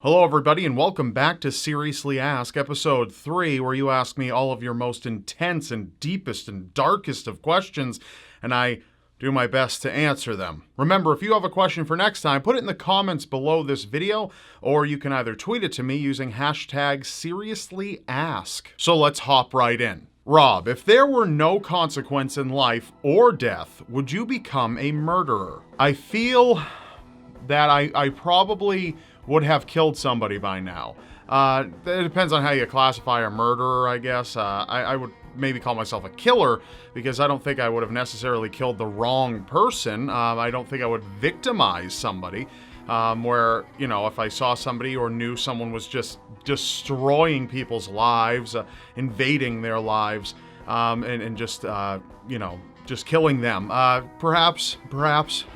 Hello, everybody, and welcome back to Seriously Ask, episode 3, where you ask me all of your most intense and deepest and darkest of questions, and I do my best to answer them. Remember, if you have a question for next time, put it in the comments below this video, or you can either tweet it to me using hashtag SeriouslyAsk. So let's hop right in. Rob, if there were no consequence in life or death, would you become a murderer? I feel that I probably would have killed somebody by now. It depends on how you classify a murderer, I guess. I would maybe call myself a killer because I don't think I would have necessarily killed the wrong person. I don't think I would victimize somebody where, you know, if I saw somebody or knew someone was just destroying people's lives, invading their lives, and just, you know, just killing them. Perhaps,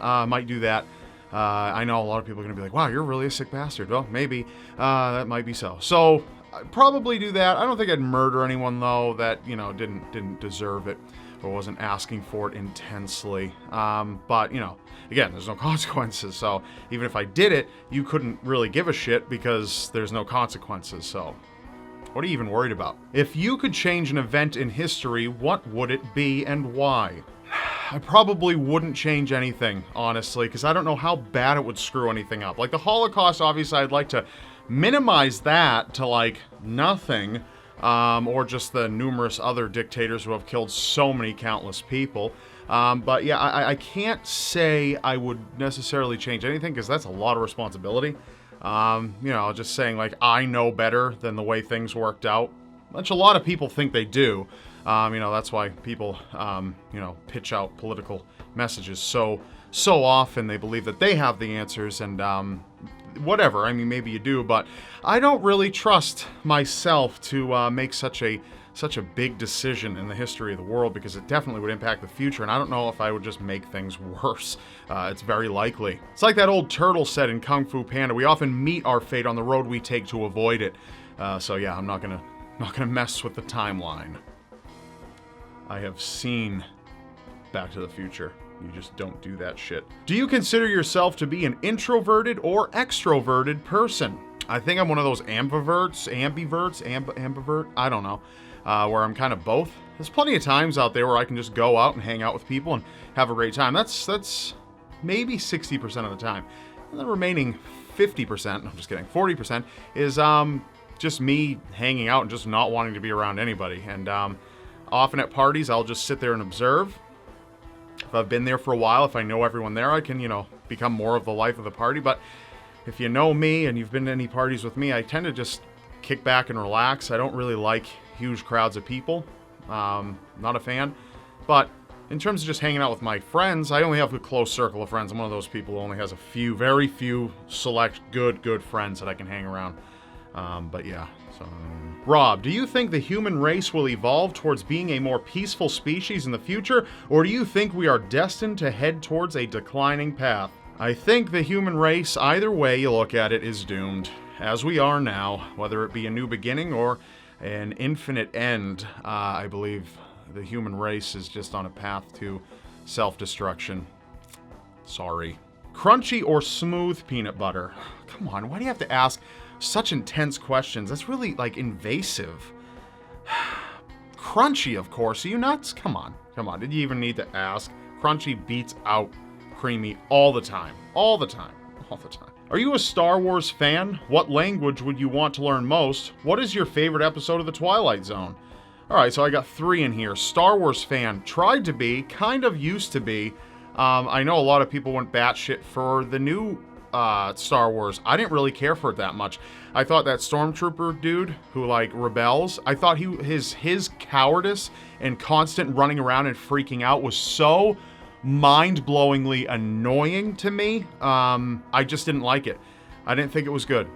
might do that. I know a lot of people are going to be like, wow, you're really a sick bastard. Well, maybe. That might be so. So, I'd probably do that. I don't think I'd murder anyone, though, that, you know, didn't deserve it or wasn't asking for it intensely. But, you know, again, there's no consequences. So, even if I did it, you couldn't really give a shit because there's no consequences. So, what are you even worried about? If you could change an event in history, what would it be and why? I probably wouldn't change anything, honestly, because I don't know how bad it would screw anything up. Like the Holocaust, obviously, I'd like to minimize that to like nothing, or just the numerous other dictators who have killed so many countless people. But yeah, I can't say I would necessarily change anything because that's a lot of responsibility. You know, just saying like I know better than the way things worked out, which a lot of people think they do. You know, that's why people, you know, pitch out political messages so often. They believe that they have the answers and, whatever. I mean, maybe you do, but I don't really trust myself to, make such a big decision in the history of the world because it definitely would impact the future. And I don't know if I would just make things worse. It's very likely. It's like that old turtle said in Kung Fu Panda. We often meet our fate on the road we take to avoid it. So yeah, I'm not gonna mess with the timeline. I have seen Back to the Future. You just don't do that shit. Do you consider yourself to be an introverted or extroverted person? I think I'm one of those ambivert, I don't know, where I'm kind of both. There's plenty of times out there where I can just go out and hang out with people and have a great time. That's maybe 60% of the time. And the remaining 50%, I'm just kidding, 40% is just me hanging out and just not wanting to be around anybody. And often at parties, I'll just sit there and observe. If I've been there for a while, if I know everyone there, I can, you know, become more of the life of the party. But if you know me and you've been to any parties with me, I tend to just kick back and relax. I don't really like huge crowds of people. Not a fan. But in terms of just hanging out with my friends, I only have a close circle of friends. I'm one of those people who only has a few, very few select good friends that I can hang around. But yeah, so... Rob, do you think the human race will evolve towards being a more peaceful species in the future, or do you think we are destined to head towards a declining path? I think the human race, either way you look at it, is doomed, as we are now, whether it be a new beginning or an infinite end. I believe the human race is just on a path to self-destruction. Sorry. Crunchy or smooth peanut butter? Come on, why do you have to ask such intense questions? That's really, like, invasive. Crunchy, of course. Are you nuts? Come on. Did you even need to ask? Crunchy beats out creamy all the time. All the time. Are you a Star Wars fan? What language would you want to learn most? What is your favorite episode of The Twilight Zone? Alright, so I got 3 in here. Star Wars fan. Tried to be. Kind of used to be. I know a lot of people went batshit for the new Star Wars. I didn't really care for it that much. I thought that stormtrooper dude who like rebels, I thought his cowardice and constant running around and freaking out was so mind-blowingly annoying to me. I just didn't like it. I didn't think it was good.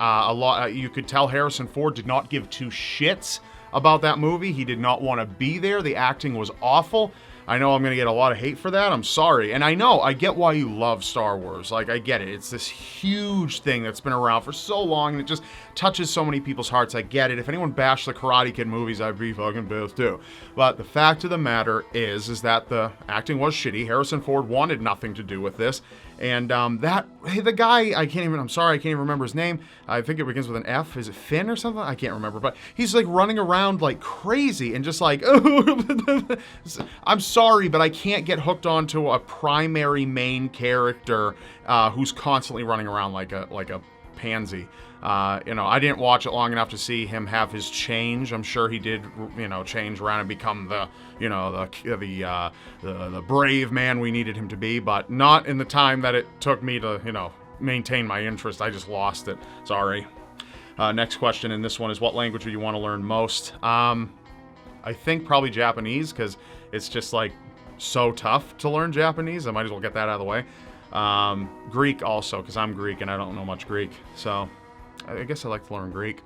You could tell Harrison Ford did not give 2 shits about that movie. He did not want to be there. The acting was awful. I know I'm going to get a lot of hate for that. I'm sorry. And I get why you love Star Wars. Like, I get it. It's this huge thing that's been around for so long, and it just touches so many people's hearts. I get it. If anyone bashed the Karate Kid movies, I'd be fucking pissed too. But the fact of the matter is that the acting was shitty. Harrison Ford wanted nothing to do with this. And the guy, I'm sorry, I can't even remember his name. I think it begins with an F. Is it Finn or something? I can't remember. But he's like running around like crazy and just like, I'm sorry, but I can't get hooked onto a primary main character who's constantly running around like a pansy. I didn't watch it long enough to see him have his change. I'm sure he did, change around and become the brave man we needed him to be, but not in the time that it took me to, maintain my interest. I just lost it. Sorry. Next question, and this one is, what language do you want to learn most? I think probably Japanese, because it's just like so tough to learn Japanese. I might as well get that out of the way. Greek also, because I'm Greek and I don't know much Greek, so I guess I like to learn Greek.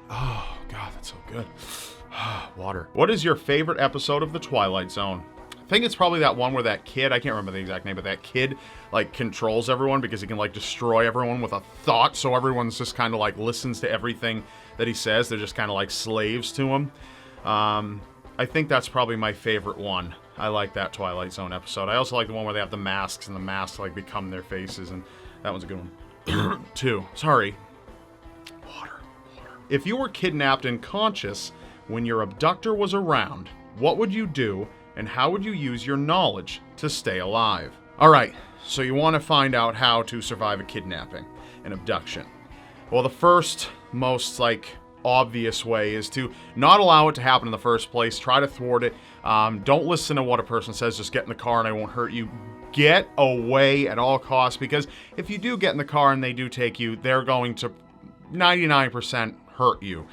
Oh, God, that's so good. Water. What is your favorite episode of The Twilight Zone? I think it's probably that one where that kid, I can't remember the exact name, but that kid, like, controls everyone because he can, like, destroy everyone with a thought, so everyone's just kind of, like, listens to everything that he says. They're just kind of, like, slaves to him. I think that's probably my favorite one. I like that Twilight Zone episode. I also like the one where they have the masks, and the masks, like, become their faces, and that one's a good one. 2. Sorry. Water. If you were kidnapped and conscious when your abductor was around, what would you do, and how would you use your knowledge to stay alive? Alright, so you want to find out how to survive a kidnapping, an abduction. Well, the first, most, obvious way is to not allow it to happen in the first place. Try to thwart it. Don't listen to what a person says. Just get in the car and I won't hurt you. Get away at all costs, because if you do get in the car and they do take you, they're going to 99% hurt you.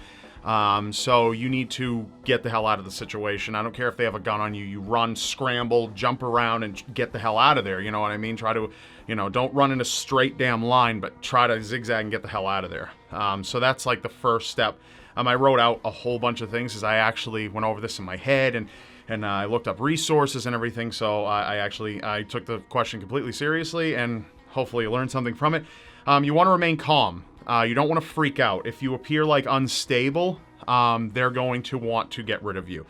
So you need to get the hell out of the situation. I don't care if they have a gun on you. You run, scramble, jump around, and get the hell out of there. You know what I mean? Try to, don't run in a straight damn line, but try to zigzag and get the hell out of there. So that's like the first step. I wrote out a whole bunch of things as I actually went over this in my head, and I looked up resources and everything. So I took the question completely seriously, and hopefully you learned something from it. You want to remain calm. You don't want to freak out. If you appear like unstable, they're going to want to get rid of you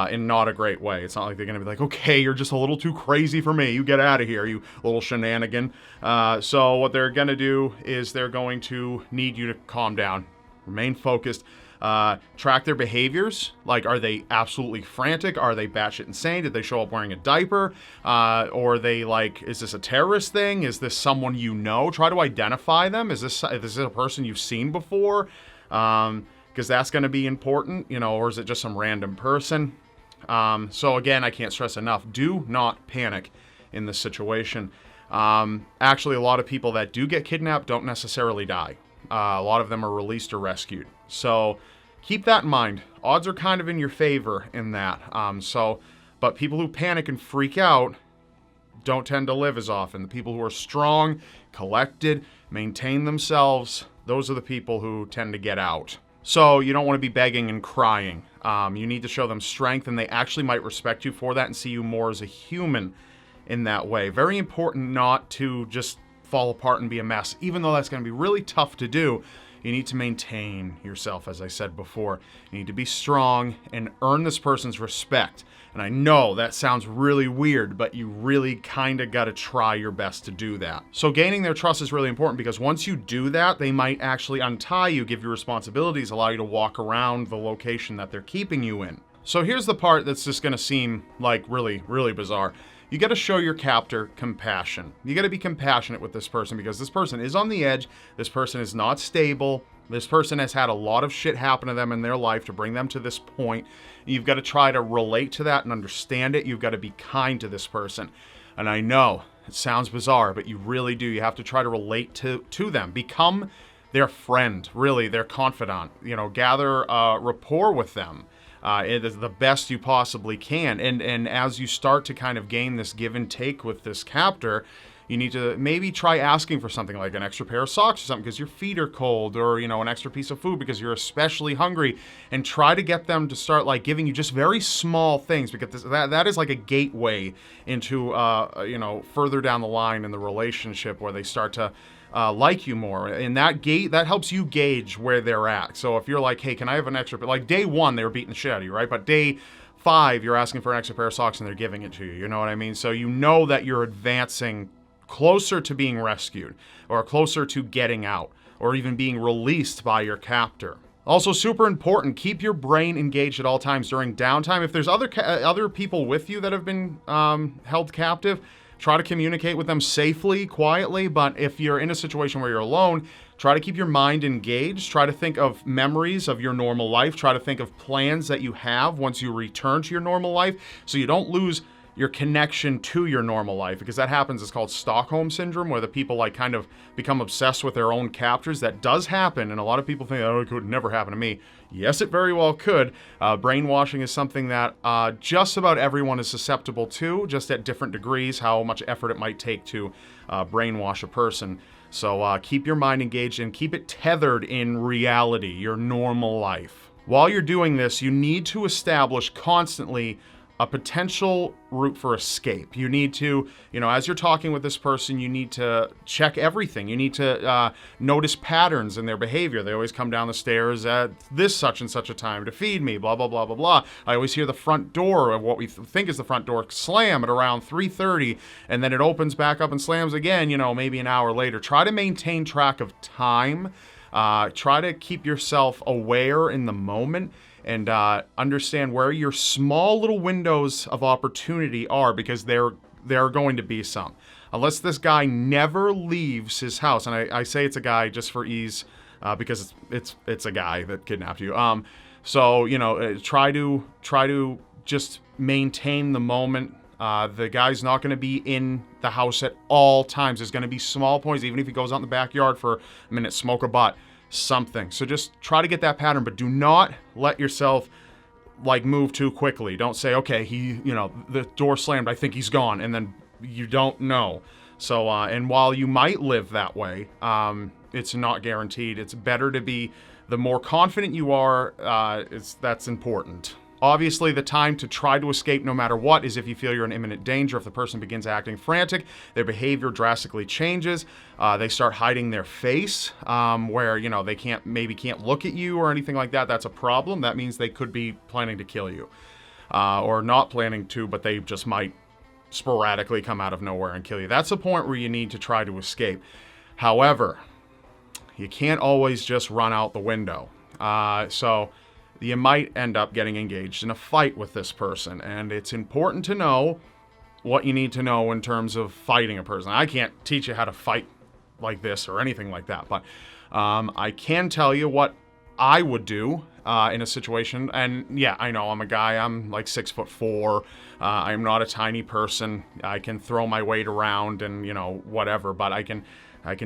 in not a great way. It's not like they're going to be like, okay, you're just a little too crazy for me. You get out of here, you little shenanigan. So what they're going to do is they're going to need you to calm down, remain focused, track their behaviors. Like, are they absolutely frantic? Are they batshit insane? Did they show up wearing a diaper? Or are they is this a terrorist thing? Is this someone you know? Try to identify them. Is this a person you've seen before? Because that's going to be important, or is it just some random person? So again, I can't stress enough, do not panic in this situation. Actually, a lot of people that do get kidnapped don't necessarily die. A lot of them are released or rescued. So keep that in mind. Odds are kind of in your favor in that. But people who panic and freak out don't tend to live as often. The people who are strong, collected, maintain themselves, those are the people who tend to get out. So you don't want to be begging and crying. You need to show them strength, and they actually might respect you for that and see you more as a human in that way. Very important not to just fall apart and be a mess. Even though that's going to be really tough to do, you need to maintain yourself, as I said before. You need to be strong and earn this person's respect. And I know that sounds really weird, but you really kind of got to try your best to do that. So gaining their trust is really important, because once you do that, they might actually untie you, give you responsibilities, allow you to walk around the location that they're keeping you in. So here's the part that's just going to seem like really, really bizarre. You got to show your captor compassion. You got to be compassionate with this person, because this person is on the edge. This person is not stable. This person has had a lot of shit happen to them in their life to bring them to this point. You've got to try to relate to that and understand it. You've got to be kind to this person. And I know it sounds bizarre, but you really do. You have to try to relate to them. Become their friend, really, their confidant. Gather rapport with them. It is the best you possibly can. And as you start to kind of gain this give and take with this captor, you need to maybe try asking for something like an extra pair of socks or something because your feet are cold, or, an extra piece of food because you're especially hungry, and try to get them to start giving you just very small things, because that is like a gateway into, further down the line in the relationship where they start to like you more. And that helps you gauge where they're at. So if you're like, hey, can I have an extra, day 1, they were beating the shit out of you, right? But day 5, you're asking for an extra pair of socks and they're giving it to you. You know what I mean? So you know that you're advancing closer to being rescued or closer to getting out or even being released by your captor. Also, super important, keep your brain engaged at all times during downtime. If there's other people with you that have been held captive, try to communicate with them safely, quietly. But if you're in a situation where you're alone, try to keep your mind engaged. Try to think of memories of your normal life. Try to think of plans that you have once you return to your normal life so you don't lose your connection to your normal life, because that happens. It's called Stockholm Syndrome, where the people like kind of become obsessed with their own captors. That does happen, and a lot of people think, oh, it could never happen to me. Yes, it very well could. Brainwashing is something that just about everyone is susceptible to, just at different degrees, how much effort it might take to brainwash a person. So keep your mind engaged and keep it tethered in reality, your normal life. While you're doing this, you need to establish constantly a potential route for escape. You need to, as you're talking with this person, you need to check everything. You need to notice patterns in their behavior. They always come down the stairs at this such and such a time to feed me, blah, blah, blah, blah, blah. I always hear the front door of what we think is the front door slam at around 3:30, and then it opens back up and slams again, maybe an hour later. Try to maintain track of time. Try to keep yourself aware in the moment and understand where your small little windows of opportunity are, because there are going to be some. Unless this guy never leaves his house, and I say it's a guy just for ease, because it's a guy that kidnapped you. So try to just maintain the moment. The guy's not going to be in the house at all times. There's going to be small points, even if he goes out in the backyard for a minute, smoke a butt. Something. So just try to get that pattern, but do not let yourself move too quickly. Don't say, okay, the door slammed, I think he's gone, and then you don't know. So, and while you might live that way, it's not guaranteed. It's better to be, the more confident you are, that's important. Obviously, the time to try to escape no matter what is if you feel you're in imminent danger. If the person begins acting frantic, their behavior drastically changes. They start hiding their face, where, they can't look at you or anything like that. That's a problem. That means they could be planning to kill you, or not planning to, but they just might sporadically come out of nowhere and kill you. That's the point where you need to try to escape. However, you can't always just run out the window. So you might end up getting engaged in a fight with this person, and it's important to know what you need to know in terms of fighting a person. I can't teach you how to fight like this or anything like that, but I can tell you what I would do in a situation. And yeah, I know I'm a guy. I'm like 6'4". I'm not a tiny person. I can throw my weight around and whatever, but I can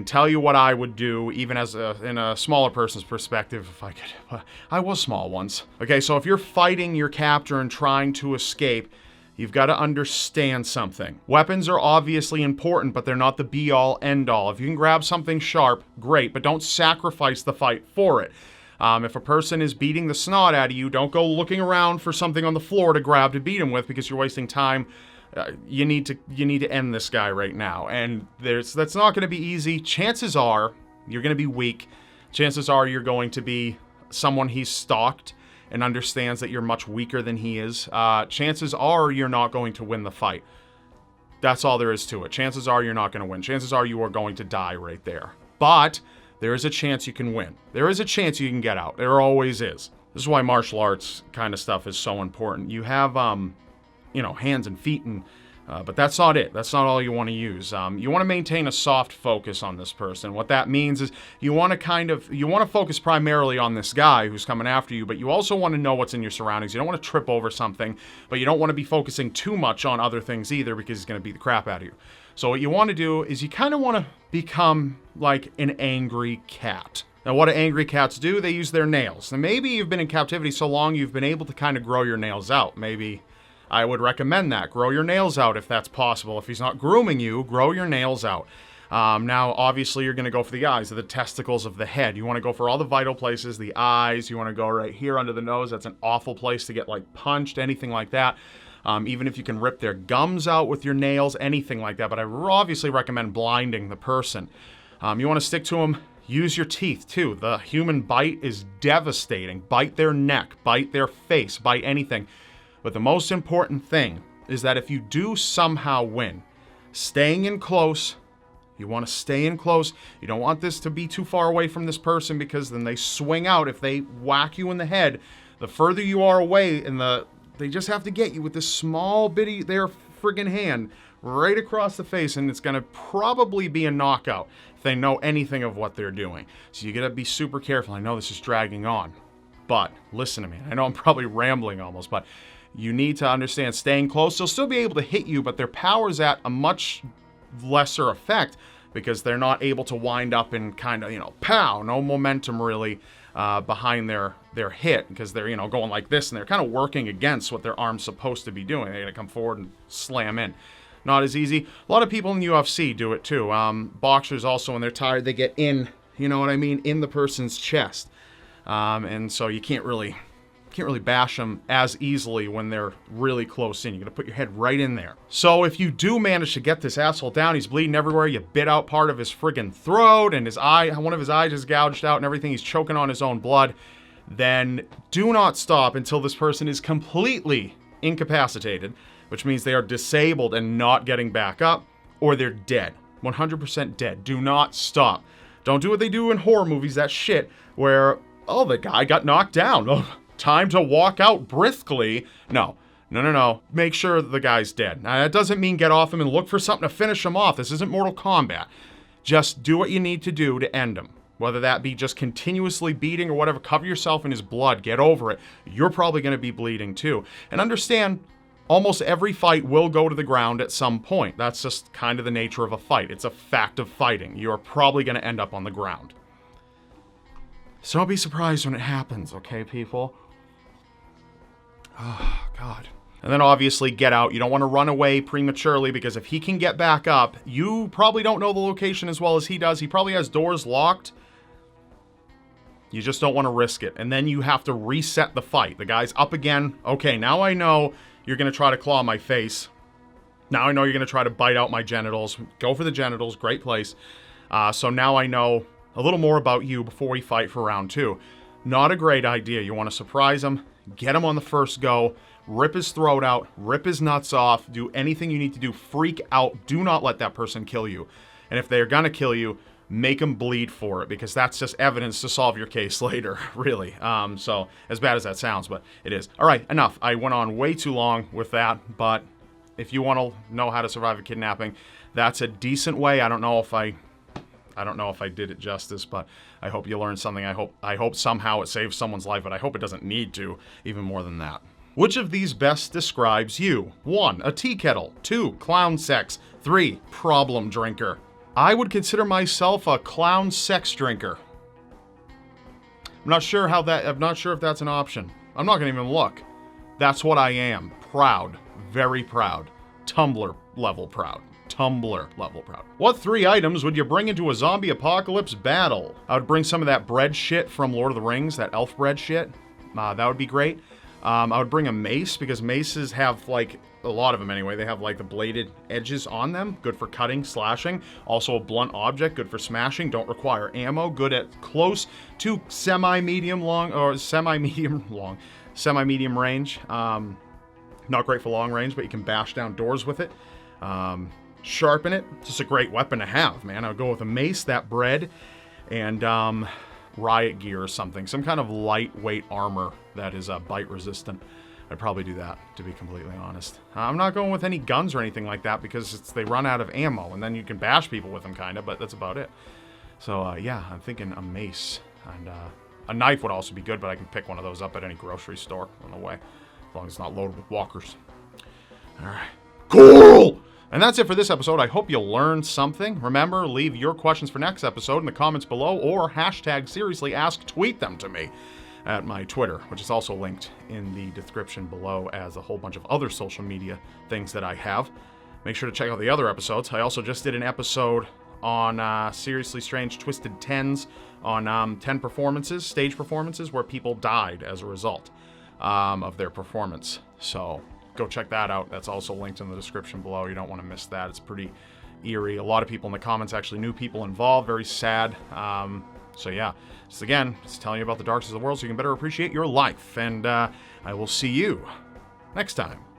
tell you what I would do, even in a smaller person's perspective, if I could. I was small once. Okay, so if you're fighting your captor and trying to escape, you've got to understand something. Weapons are obviously important, but they're not the be-all, end-all. If you can grab something sharp, great, but don't sacrifice the fight for it. If a person is beating the snot out of you, don't go looking around for something on the floor to grab to beat him with, because you're wasting time. You need to end this guy right now, and that's not going to be easy. Chances are you're going to be weak. Chances are you're going to be someone he's stalked and understands that you're much weaker than he is. Chances are you're not going to win the fight. That's all there is to it. Chances are you're not going to win. Chances are you are going to die right there. But there is a chance you can win. There is a chance you can get out. There always is. This is why martial arts kind of stuff is so important. You have hands and feet, but that's not it. That's not all you want to use. You want to maintain a soft focus on this person. What that means is you want to focus primarily on this guy who's coming after you, but you also want to know what's in your surroundings. You don't want to trip over something, but you don't want to be focusing too much on other things either, because he's going to beat the crap out of you. So what you want to do is you kind of want to become like an angry cat. Now, what do angry cats do? They use their nails. And maybe you've been in captivity so long you've been able to kind of grow your nails out. Maybe I would recommend that. Grow your nails out if that's possible. If he's not grooming you, grow your nails out. Now, obviously, you're going to go for the eyes, the testicles of the head. You want to go for all the vital places, the eyes. You want to go right here under the nose. That's an awful place to get punched, anything like that. Even if you can rip their gums out with your nails, anything like that. But I obviously recommend blinding the person. You want to stick to them. Use your teeth, too. The human bite is devastating. Bite their neck, bite their face, bite anything. But the most important thing is that if you do somehow win, staying in close, you want to stay in close. You don't want this to be too far away from this person because then they swing out. If they whack you in the head, the further you are away, and they just have to get you with this small bitty, their friggin' hand right across the face, and it's going to probably be a knockout if they know anything of what they're doing. So you got to be super careful. I know this is dragging on, but listen to me. I know I'm probably rambling almost, but you need to understand staying close. They'll still be able to hit you, but their power's at a much lesser effect because they're not able to wind up and kind of, pow, no momentum really behind their hit because they're, going like this and they're kind of working against what their arm's supposed to be doing. They're going to come forward and slam in. Not as easy. A lot of people in the UFC do it too. Boxers also, when they're tired, they get in, in the person's chest. And so you can't really bash them as easily when they're really close in. You're going to put your head right in there. So if you do manage to get this asshole down, he's bleeding everywhere, you bit out part of his friggin' throat, and one of his eyes is gouged out and everything, he's choking on his own blood, then do not stop until this person is completely incapacitated, which means they are disabled and not getting back up, or they're dead. 100% dead. Do not stop. Don't do what they do in horror movies, that shit, where, the guy got knocked down. Oh, time to walk out briskly. No. Make sure the guy's dead. Now, that doesn't mean get off him and look for something to finish him off. This isn't Mortal Kombat. Just do what you need to do to end him. Whether that be just continuously beating or whatever, cover yourself in his blood. Get over it. You're probably going to be bleeding too. And understand, almost every fight will go to the ground at some point. That's just kind of the nature of a fight. It's a fact of fighting. You're probably going to end up on the ground. So don't be surprised when it happens, okay, people? Oh, God. And then obviously get out. You don't want to run away prematurely because if he can get back up, you probably don't know the location as well as he does. He probably has doors locked. You just don't want to risk it. And then you have to reset the fight. The guy's up again. Okay, now I know you're going to try to claw my face. Now I know you're going to try to bite out my genitals. Go for the genitals. Great place. So now I know a little more about you before we fight for round 2. Not a great idea. You want to surprise him. Get him on the first go. Rip his throat out. Rip his nuts off. Do anything you need to do. Freak out. Do not let that person kill you. And if they're going to kill you, make them bleed for it, because that's just evidence to solve your case later, really. So, as bad as that sounds, but it is. All right, enough. I went on way too long with that, but if you want to know how to survive a kidnapping, that's a decent way. I don't know if I did it justice, but I hope you learned something. I hope somehow it saves someone's life, but I hope it doesn't need to, even more than that. Which of these best describes you? 1, a tea kettle. 2, clown sex. 3, problem drinker. I would consider myself a clown sex drinker. I'm not sure if that's an option. I'm not going to even look. That's what I am. Proud. Very proud. Tumblr level proud. What 3 items would you bring into a zombie apocalypse battle? I would bring some of that bread shit from Lord of the Rings, that elf bread shit. That would be great. I would bring a mace, because maces have, like, a lot of them anyway, they have, like, the bladed edges on them. Good for cutting, slashing. Also a blunt object, good for smashing. Don't require ammo. Good at close to semi-medium range. Not great for long range, but you can bash down doors with it. Sharpen it. Just a great weapon to have, man. I would go with a mace, that bread, and riot gear or something. Some kind of lightweight armor that is bite resistant. I'd probably do that, to be completely honest. I'm not going with any guns or anything like that because they run out of ammo, and then you can bash people with them, kind of, but that's about it. So, yeah, I'm thinking a mace. And a knife would also be good, but I can pick one of those up at any grocery store on the way, as long as it's not loaded with walkers. All right. Cool! And that's it for this episode. I hope you learned something. Remember, leave your questions for next episode in the comments below, or hashtag seriously ask, tweet them to me at my Twitter, which is also linked in the description below, as a whole bunch of other social media things that I have. Make sure to check out the other episodes. I also just did an episode on Seriously Strange Twisted 10s on 10 performances, stage performances, where people died as a result of their performance. So go check that out. That's also linked in the description below. You don't want to miss that. It's pretty eerie. A lot of people in the comments actually knew people involved. Very sad. So yeah, just telling you about the dark side of the world so you can better appreciate your life. And I will see you next time.